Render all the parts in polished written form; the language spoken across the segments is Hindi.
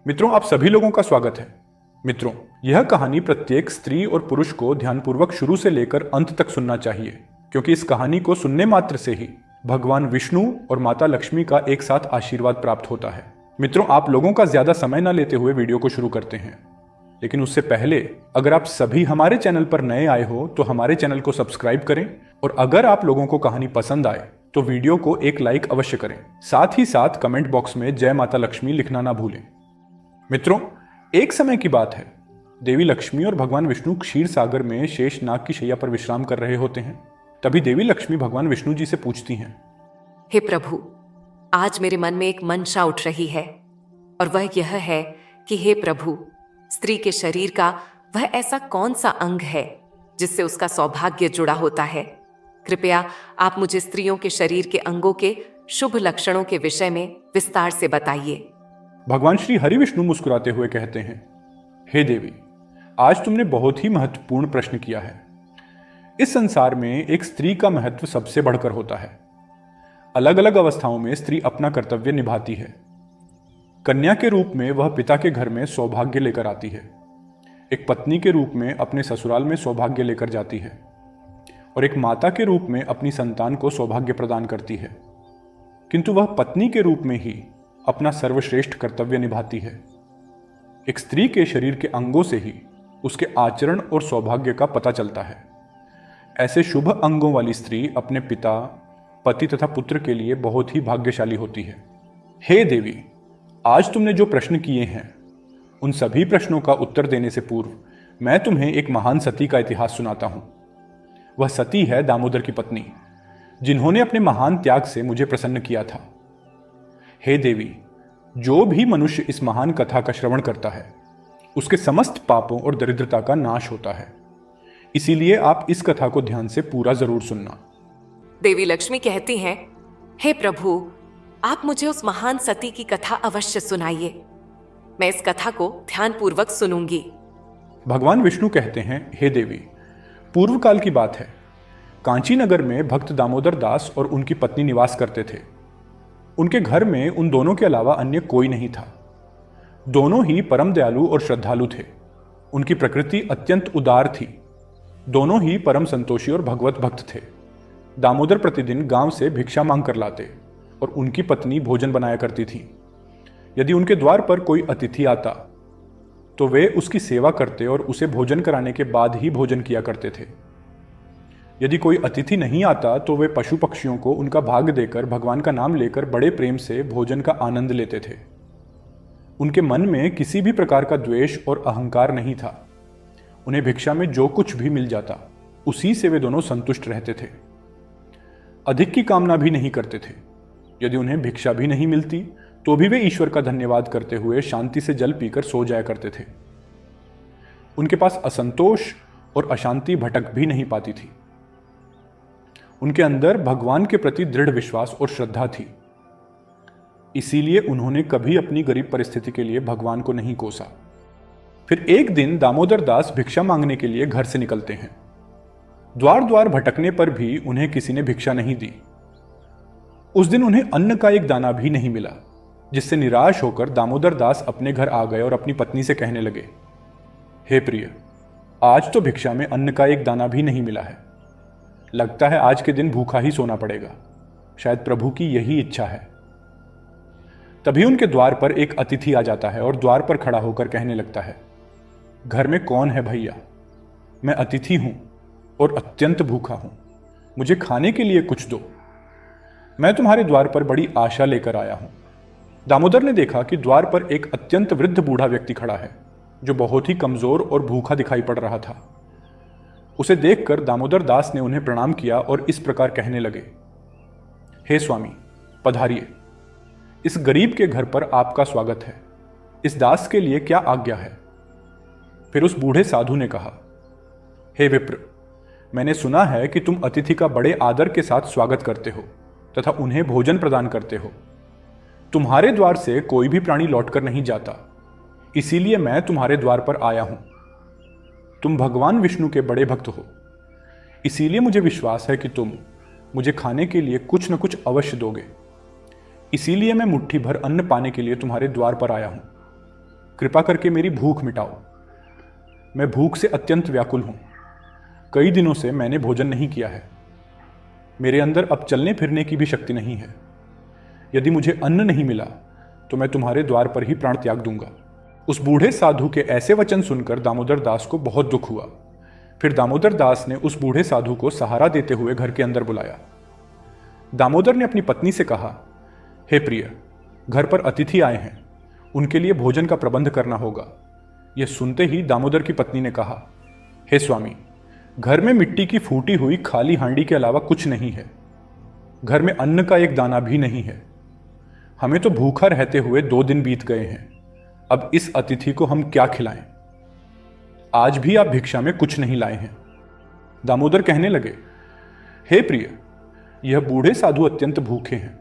मित्रों, आप सभी लोगों का स्वागत है। मित्रों, यह कहानी प्रत्येक स्त्री और पुरुष को ध्यानपूर्वक शुरू से लेकर अंत तक सुनना चाहिए, क्योंकि इस कहानी को सुनने मात्र से ही भगवान विष्णु और माता लक्ष्मी का एक साथ आशीर्वाद प्राप्त होता है। मित्रों, आप लोगों का ज्यादा समय न लेते हुए वीडियो को शुरू करते हैं, लेकिन उससे पहले अगर आप सभी हमारे चैनल पर नए आए हो तो हमारे चैनल को सब्सक्राइब करें, और अगर आप लोगों को कहानी पसंद आए तो वीडियो को एक लाइक अवश्य करें। साथ ही साथ कमेंट बॉक्स में जय माता लक्ष्मी लिखना ना भूलें। मित्रों, एक समय की बात है, देवी लक्ष्मी और भगवान विष्णु क्षीर सागर में शेष नाग की शैया पर विश्राम कर रहे होते हैं। तभी देवी लक्ष्मी भगवान विष्णु जी से पूछती हैं, हे प्रभु, आज मेरे मन में एक मंशा उठ रही है, और वह यह है कि हे प्रभु, स्त्री के शरीर का वह ऐसा कौन सा अंग है जिससे उसका सौभाग्य जुड़ा होता है। कृपया आप मुझे स्त्रियों के शरीर के अंगों के शुभ लक्षणों के विषय में विस्तार से बताइए। भगवान श्री हरि विष्णु मुस्कुराते हुए कहते हैं, हे देवी, आज तुमने बहुत ही महत्वपूर्ण प्रश्न किया है। इस संसार में एक स्त्री का महत्व सबसे बढ़कर होता है। अलग अलग अवस्थाओं में स्त्री अपना कर्तव्य निभाती है। कन्या के रूप में वह पिता के घर में सौभाग्य लेकर आती है, एक पत्नी के रूप में अपने ससुराल में सौभाग्य लेकर जाती है, और एक माता के रूप में अपनी संतान को सौभाग्य प्रदान करती है। किंतु वह पत्नी के रूप में ही अपना सर्वश्रेष्ठ कर्तव्य निभाती है। एक स्त्री के शरीर के अंगों से ही उसके आचरण और सौभाग्य का पता चलता है। ऐसे शुभ अंगों वाली स्त्री अपने पिता, पति तथा पुत्र के लिए बहुत ही भाग्यशाली होती है। हे देवी, आज तुमने जो प्रश्न किए हैं, उन सभी प्रश्नों का उत्तर देने से पूर्व मैं तुम्हें एक महान सती का इतिहास सुनाता हूं। वह सती है दामोदर की पत्नी, जिन्होंने अपने महान त्याग से मुझे प्रसन्न किया था। हे देवी, जो भी मनुष्य इस महान कथा का श्रवण करता है, उसके समस्त पापों और दरिद्रता का नाश होता है। इसीलिए आप इस कथा को ध्यान से पूरा जरूर सुनना। देवी लक्ष्मी कहती हैं, हे प्रभु, आप मुझे उस महान सती की कथा अवश्य सुनाइए। मैं इस कथा को ध्यानपूर्वक सुनूंगी। भगवान विष्णु कहते हैं, हे देवी, पूर्व काल की बात है। कांची नगर में भक्त दामोदर दास और उनकी पत्नी निवास करते थे। उनके घर में उन दोनों के अलावा अन्य कोई नहीं था। दोनों ही परम दयालु और श्रद्धालु थे। उनकी प्रकृति अत्यंत उदार थी। दोनों ही परम संतोषी और भगवत भक्त थे। दामोदर प्रतिदिन गांव से भिक्षा मांग कर लाते और उनकी पत्नी भोजन बनाया करती थी। यदि उनके द्वार पर कोई अतिथि आता तो वे उसकी सेवा करते और उसे भोजन कराने के बाद ही भोजन किया करते थे। यदि कोई अतिथि नहीं आता तो वे पशु पक्षियों को उनका भाग देकर भगवान का नाम लेकर बड़े प्रेम से भोजन का आनंद लेते थे। उनके मन में किसी भी प्रकार का द्वेष और अहंकार नहीं था। उन्हें भिक्षा में जो कुछ भी मिल जाता, उसी से वे दोनों संतुष्ट रहते थे। अधिक की कामना भी नहीं करते थे। यदि उन्हें भिक्षा भी नहीं मिलती तो भी वे ईश्वर का धन्यवाद करते हुए शांति से जल पीकर सो जाया करते थे। उनके पास असंतोष और अशांति भटक भी नहीं पाती थी। उनके अंदर भगवान के प्रति दृढ़ विश्वास और श्रद्धा थी। इसीलिए उन्होंने कभी अपनी गरीब परिस्थिति के लिए भगवान को नहीं कोसा। फिर एक दिन दामोदर दास भिक्षा मांगने के लिए घर से निकलते हैं। द्वार द्वार भटकने पर भी उन्हें किसी ने भिक्षा नहीं दी। उस दिन उन्हें अन्न का एक दाना भी नहीं मिला, जिससे निराश होकर दामोदर दास अपने घर आ गए और अपनी पत्नी से कहने लगे, हे प्रिय, आज तो भिक्षा में अन्न का एक दाना भी नहीं मिला है। लगता है आज के दिन भूखा ही सोना पड़ेगा। शायद प्रभु की यही इच्छा है। तभी उनके द्वार पर एक अतिथि आ जाता है और द्वार पर खड़ा होकर कहने लगता है, घर में कौन है भैया? मैं अतिथि हूं और अत्यंत भूखा हूं। मुझे खाने के लिए कुछ दो। मैं तुम्हारे द्वार पर बड़ी आशा लेकर आया हूं। दामोदर ने देखा कि द्वार पर एक अत्यंत वृद्ध बूढ़ा व्यक्ति खड़ा है, जो बहुत ही कमजोर और भूखा दिखाई पड़ रहा था। उसे देखकर दामोदर दास ने उन्हें प्रणाम किया और इस प्रकार कहने लगे, हे स्वामी, पधारिए। इस गरीब के घर पर आपका स्वागत है। इस दास के लिए क्या आज्ञा है? फिर उस बूढ़े साधु ने कहा, हे विप्र, मैंने सुना है कि तुम अतिथि का बड़े आदर के साथ स्वागत करते हो तथा उन्हें भोजन प्रदान करते हो। तुम्हारे द्वार से कोई भी प्राणी लौटकर नहीं जाता, इसीलिए मैं तुम्हारे द्वार पर आया हूं। तुम भगवान विष्णु के बड़े भक्त हो, इसीलिए मुझे विश्वास है कि तुम मुझे खाने के लिए कुछ न कुछ अवश्य दोगे। इसीलिए मैं मुट्ठी भर अन्न पाने के लिए तुम्हारे द्वार पर आया हूं। कृपा करके मेरी भूख मिटाओ। मैं भूख से अत्यंत व्याकुल हूं। कई दिनों से मैंने भोजन नहीं किया है। मेरे अंदर अब चलने फिरने की भी शक्ति नहीं है। यदि मुझे अन्न नहीं मिला तो मैं तुम्हारे द्वार पर ही प्राण त्याग दूंगा। उस बूढ़े साधु के ऐसे वचन सुनकर दामोदर दास को बहुत दुख हुआ। फिर दामोदर दास ने उस बूढ़े साधु को सहारा देते हुए घर के अंदर बुलाया। दामोदर ने अपनी पत्नी से कहा, हे प्रिय, घर पर अतिथि आए हैं, उनके लिए भोजन का प्रबंध करना होगा। यह सुनते ही दामोदर की पत्नी ने कहा, हे स्वामी, घर में मिट्टी की फूटी हुई खाली हांडी के अलावा कुछ नहीं है। घर में अन्न का एक दाना भी नहीं है। हमें तो भूखा रहते हुए 2 दिन बीत गए हैं। अब इस अतिथि को हम क्या खिलाएं? आज भी आप भिक्षा में कुछ नहीं लाए हैं। दामोदर कहने लगे, हे प्रिय, यह बूढ़े साधु अत्यंत भूखे हैं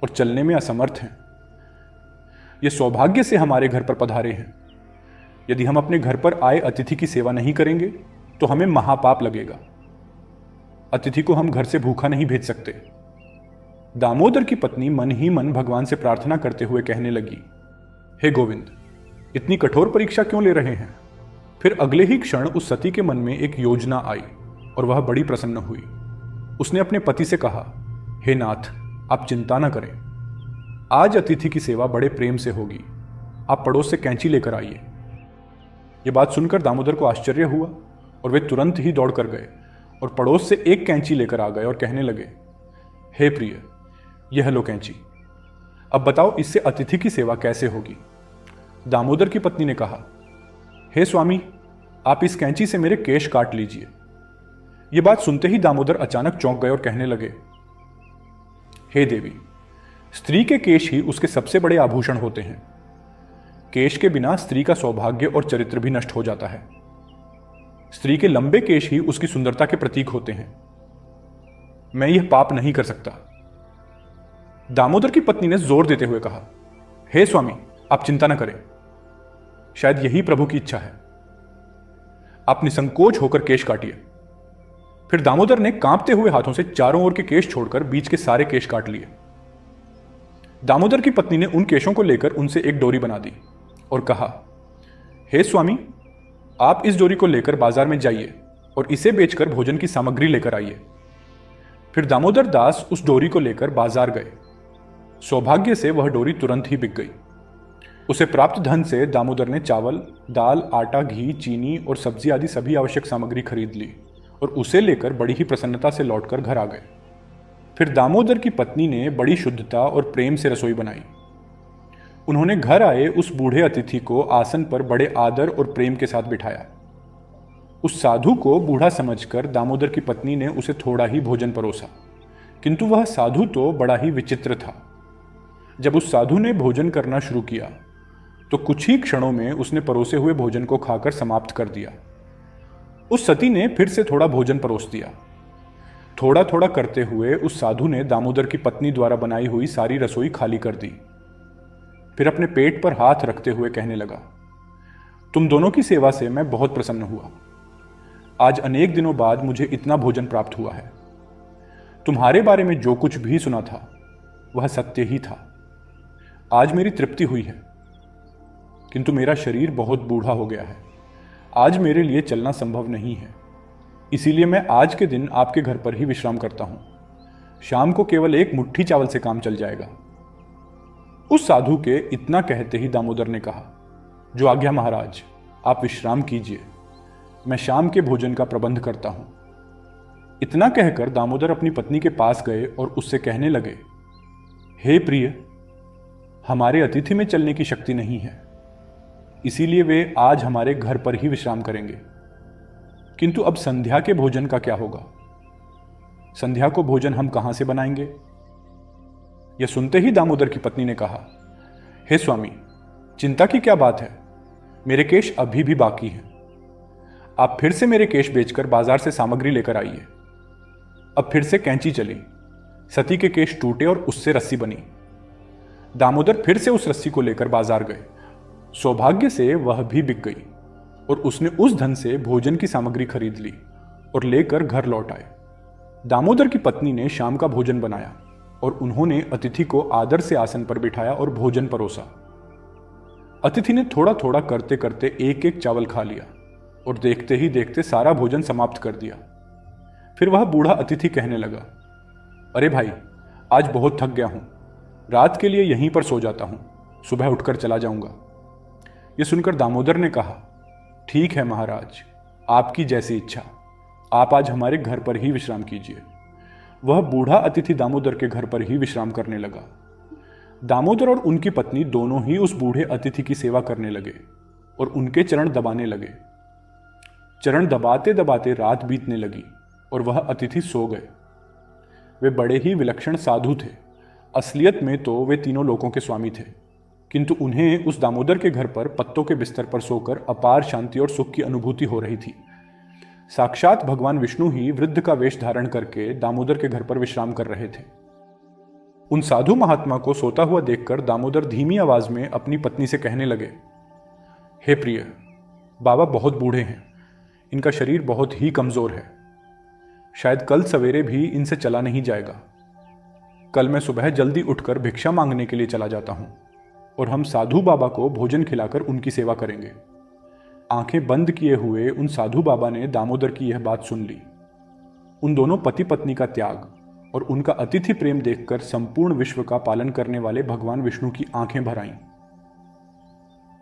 और चलने में असमर्थ हैं। ये सौभाग्य से हमारे घर पर पधारे हैं। यदि हम अपने घर पर आए अतिथि की सेवा नहीं करेंगे तो हमें महापाप लगेगा। अतिथि को हम घर से भूखा नहीं भेज सकते। दामोदर की पत्नी मन ही मन भगवान से प्रार्थना करते हुए कहने लगी, हे गोविंद, इतनी कठोर परीक्षा क्यों ले रहे हैं? फिर अगले ही क्षण उस सती के मन में एक योजना आई और वह बड़ी प्रसन्न हुई। उसने अपने पति से कहा, हे नाथ, आप चिंता न करें। आज अतिथि की सेवा बड़े प्रेम से होगी। आप पड़ोस से कैंची लेकर आइए। यह बात सुनकर दामोदर को आश्चर्य हुआ और वे तुरंत ही दौड़ कर गए और पड़ोस से एक कैंची लेकर आ गए और कहने लगे, हे प्रिय, यह लो कैंची। अब बताओ इससे अतिथि की सेवा कैसे होगी? दामोदर की पत्नी ने कहा, हे स्वामी, आप इस कैंची से मेरे केश काट लीजिए। यह बात सुनते ही दामोदर अचानक चौंक गए और कहने लगे, हे देवी, स्त्री के केश ही उसके सबसे बड़े आभूषण होते हैं। केश के बिना स्त्री का सौभाग्य और चरित्र भी नष्ट हो जाता है। स्त्री के लंबे केश ही उसकी सुंदरता के प्रतीक होते हैं। मैं यह पाप नहीं कर सकता। दामोदर की पत्नी ने जोर देते हुए कहा, हे स्वामी, आप चिंता न करें। शायद यही प्रभु की इच्छा है। आप निसंकोच होकर केश काटिए। फिर दामोदर ने कांपते हुए हाथों से चारों ओर के केश छोड़कर बीच के सारे केश काट लिए। दामोदर की पत्नी ने उन केशों को लेकर उनसे एक डोरी बना दी और कहा, हे स्वामी, आप इस डोरी को लेकर बाजार में जाइए और इसे बेचकर भोजन की सामग्री लेकर आइए। फिर दामोदर दास उस डोरी को लेकर बाजार गए। सौभाग्य से वह डोरी तुरंत ही बिक गई। उसे प्राप्त धन से दामोदर ने चावल, दाल, आटा, घी, चीनी और सब्जी आदि सभी आवश्यक सामग्री खरीद ली और उसे लेकर बड़ी ही प्रसन्नता से लौटकर घर आ गए। फिर दामोदर की पत्नी ने बड़ी शुद्धता और प्रेम से रसोई बनाई। उन्होंने घर आए उस बूढ़े अतिथि को आसन पर बड़े आदर और प्रेम के साथ बिठाया। उस साधु को बूढ़ा समझकर दामोदर की पत्नी ने उसे थोड़ा ही भोजन परोसा, किंतु वह साधु तो बड़ा ही विचित्र था। जब उस साधु ने भोजन करना शुरू किया तो कुछ ही क्षणों में उसने परोसे हुए भोजन को खाकर समाप्त कर दिया। उस सती ने फिर से थोड़ा भोजन परोस दिया। थोड़ा थोड़ा करते हुए उस साधु ने दामोदर की पत्नी द्वारा बनाई हुई सारी रसोई खाली कर दी। फिर अपने पेट पर हाथ रखते हुए कहने लगा, तुम दोनों की सेवा से मैं बहुत प्रसन्न हुआ। आज अनेक दिनों बाद मुझे इतना भोजन प्राप्त हुआ है। तुम्हारे बारे में जो कुछ भी सुना था वह सत्य ही था। आज मेरी तृप्ति हुई है, किंतु मेरा शरीर बहुत बूढ़ा हो गया है। आज मेरे लिए चलना संभव नहीं है। इसीलिए मैं आज के दिन आपके घर पर ही विश्राम करता हूं। शाम को केवल एक मुट्ठी चावल से काम चल जाएगा। उस साधु के इतना कहते ही दामोदर ने कहा, जो आज्ञा महाराज, आप विश्राम कीजिए, मैं शाम के भोजन का प्रबंध करता हूं। इतना कहकर दामोदर अपनी पत्नी के पास गए और उससे कहने लगे, हे प्रिय, हमारे अतिथि में चलने की शक्ति नहीं है, इसीलिए वे आज हमारे घर पर ही विश्राम करेंगे। किंतु अब संध्या के भोजन का क्या होगा? संध्या को भोजन हम कहां से बनाएंगे? यह सुनते ही दामोदर की पत्नी ने कहा, हे स्वामी, चिंता की क्या बात है? मेरे केश अभी भी बाकी हैं। आप फिर से मेरे केश बेचकर बाजार से सामग्री लेकर आइए। अब फिर से कैंची चली। सती के केश टूटे और उससे रस्सी बनी। दामोदर फिर से उस रस्सी को लेकर बाजार गए। सौभाग्य से वह भी बिक गई और उसने उस धन से भोजन की सामग्री खरीद ली और लेकर घर लौट आए। दामोदर की पत्नी ने शाम का भोजन बनाया और उन्होंने अतिथि को आदर से आसन पर बिठाया और भोजन परोसा। अतिथि ने थोड़ा थोड़ा करते करते एक एक चावल खा लिया और देखते ही देखते सारा भोजन समाप्त कर दिया। फिर वह बूढ़ा अतिथि कहने लगा, अरे भाई, आज बहुत थक गया हूं, रात के लिए यहीं पर सो जाता हूं, सुबह उठकर चला जाऊंगा। यह सुनकर दामोदर ने कहा, ठीक है महाराज, आपकी जैसी इच्छा, आप आज हमारे घर पर ही विश्राम कीजिए। वह बूढ़ा अतिथि दामोदर के घर पर ही विश्राम करने लगा। दामोदर और उनकी पत्नी दोनों ही उस बूढ़े अतिथि की सेवा करने लगे और उनके चरण दबाने लगे। चरण दबाते दबाते रात बीतने लगी और वह अतिथि सो गए। वे बड़े ही विलक्षण साधु थे। असलियत में तो वे तीनों लोकों के स्वामी थे, किंतु उन्हें उस दामोदर के घर पर पत्तों के बिस्तर पर सोकर अपार शांति और सुख की अनुभूति हो रही थी। साक्षात भगवान विष्णु ही वृद्ध का वेश धारण करके दामोदर के घर पर विश्राम कर रहे थे। उन साधु महात्मा को सोता हुआ देखकर दामोदर धीमी आवाज में अपनी पत्नी से कहने लगे, हे प्रिय, बाबा बहुत बूढ़े हैं, इनका शरीर बहुत ही कमजोर है, शायद कल सवेरे भी इनसे चला नहीं जाएगा। कल मैं सुबह जल्दी उठकर भिक्षा मांगने के लिए चला जाता हूं और हम साधु बाबा को भोजन खिलाकर उनकी सेवा करेंगे। आंखें बंद किए हुए उन साधु बाबा ने दामोदर की यह बात सुन ली। उन दोनों पति पत्नी का त्याग और उनका अतिथि प्रेम देखकर संपूर्ण विश्व का पालन करने वाले भगवान विष्णु की आंखें भर आईं।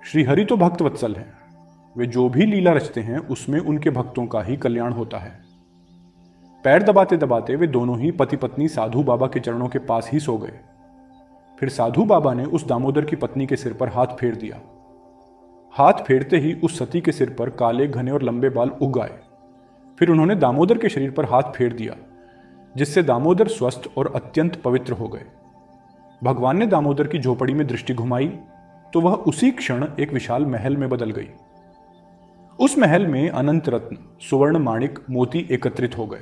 श्रीहरि तो भक्त वत्सल हैं, वे जो भी लीला रचते हैं उसमें उनके भक्तों का ही कल्याण होता है। पैर दबाते दबाते वे दोनों ही पति पत्नी साधु बाबा के चरणों के पास ही सो गए। फिर साधु बाबा ने उस दामोदर की पत्नी के सिर पर हाथ फेर दिया। हाथ फेरते ही उस सती के सिर पर काले घने और लंबे बाल उग आए। फिर उन्होंने दामोदर के शरीर पर हाथ फेर दिया, जिससे दामोदर स्वस्थ और अत्यंत पवित्र हो गए। भगवान ने दामोदर की झोपड़ी में दृष्टि घुमाई तो वह उसी क्षण एक विशाल महल में बदल गई। उस महल में अनंत रत्न, सुवर्ण, माणिक, मोती एकत्रित हो गए।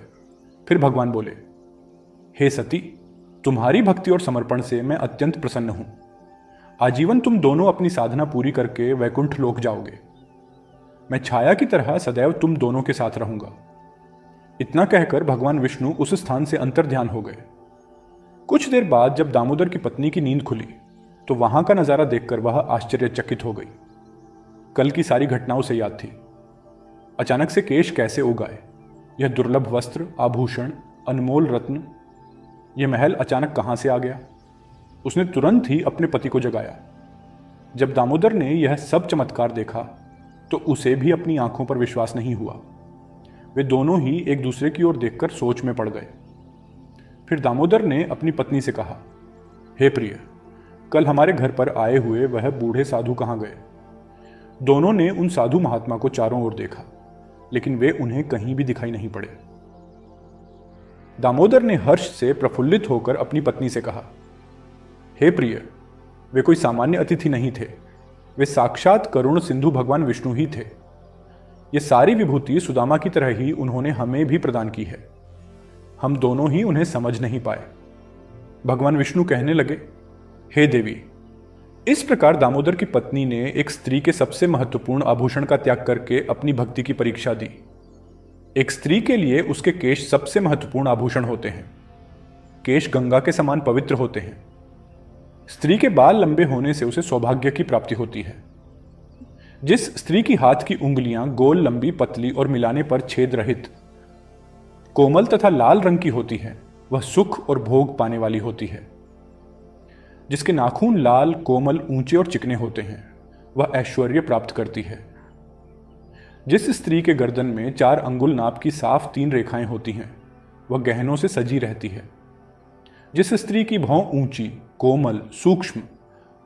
फिर भगवान बोले, हे सती, तुम्हारी भक्ति और समर्पण से मैं अत्यंत प्रसन्न हूं। आजीवन तुम दोनों अपनी साधना पूरी करके वैकुंठ लोक जाओगे। मैं छाया की तरह सदैव तुम दोनों के साथ रहूंगा। इतना कहकर भगवान विष्णु उस स्थान से अंतर्ध्यान हो गए। कुछ देर बाद जब दामोदर की पत्नी की नींद खुली तो वहां का नजारा देखकर वह आश्चर्यचकित हो गई। कल की सारी घटनाओं से याद थी। अचानक से केश कैसे उग आए, यह दुर्लभ वस्त्र, आभूषण, अनमोल रत्न, यह महल अचानक कहां से आ गया। उसने तुरंत ही अपने पति को जगाया। जब दामोदर ने यह सब चमत्कार देखा तो उसे भी अपनी आंखों पर विश्वास नहीं हुआ। वे दोनों ही एक दूसरे की ओर देखकर सोच में पड़ गए। फिर दामोदर ने अपनी पत्नी से कहा, हे प्रिय, कल हमारे घर पर आए हुए वह बूढ़े साधु कहां गए। दोनों ने उन साधु महात्मा को चारों ओर देखा, लेकिन वे उन्हें कहीं भी दिखाई नहीं पड़े। दामोदर ने हर्ष से प्रफुल्लित होकर अपनी पत्नी से कहा, हे प्रिय, वे कोई सामान्य अतिथि नहीं थे, वे साक्षात करुण सिंधु भगवान विष्णु ही थे। ये सारी विभूति सुदामा की तरह ही उन्होंने हमें भी प्रदान की है। हम दोनों ही उन्हें समझ नहीं पाए। भगवान विष्णु कहने लगे, हे देवी, इस प्रकार दामोदर की पत्नी ने एक स्त्री के सबसे महत्वपूर्ण आभूषण का त्याग करके अपनी भक्ति की परीक्षा दी। एक स्त्री के लिए उसके केश सबसे महत्वपूर्ण आभूषण होते हैं। केश गंगा के समान पवित्र होते हैं। स्त्री के बाल लंबे होने से उसे सौभाग्य की प्राप्ति होती है। जिस स्त्री की हाथ की उंगलियां गोल, लंबी, पतली और मिलाने पर छेद रहित, कोमल तथा लाल रंग की होती है, वह सुख और भोग पाने वाली होती है। जिसके नाखून लाल, कोमल, ऊंचे और चिकने होते हैं, वह ऐश्वर्य प्राप्त करती है। जिस स्त्री के गर्दन में 4 अंगुल नाप की साफ 3 रेखाएं होती हैं, वह गहनों से सजी रहती है। जिस स्त्री की भौं ऊंची, कोमल, सूक्ष्म,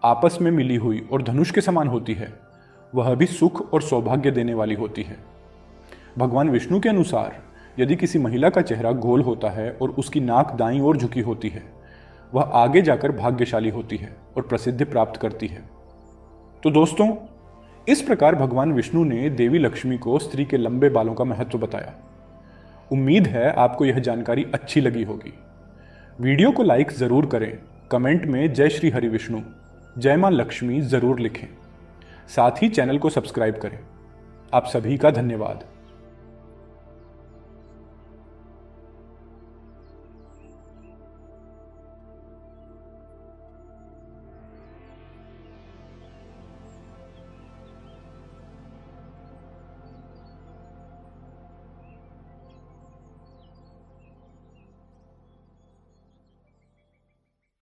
आपस में मिली हुई और धनुष के समान होती है, वह भी सुख और सौभाग्य देने वाली होती है। भगवान विष्णु के अनुसार यदि किसी महिला का चेहरा गोल होता है और उसकी नाक दाईं ओर झुकी होती है, वह आगे जाकर भाग्यशाली होती है और प्रसिद्धि प्राप्त करती है। तो दोस्तों, इस प्रकार भगवान विष्णु ने देवी लक्ष्मी को स्त्री के लंबे बालों का महत्व बताया। उम्मीद है आपको यह जानकारी अच्छी लगी होगी। वीडियो को लाइक जरूर करें, कमेंट में जय श्री हरि विष्णु, जय मां लक्ष्मी जरूर लिखें। साथ ही चैनल को सब्सक्राइब करें। आप सभी का धन्यवाद।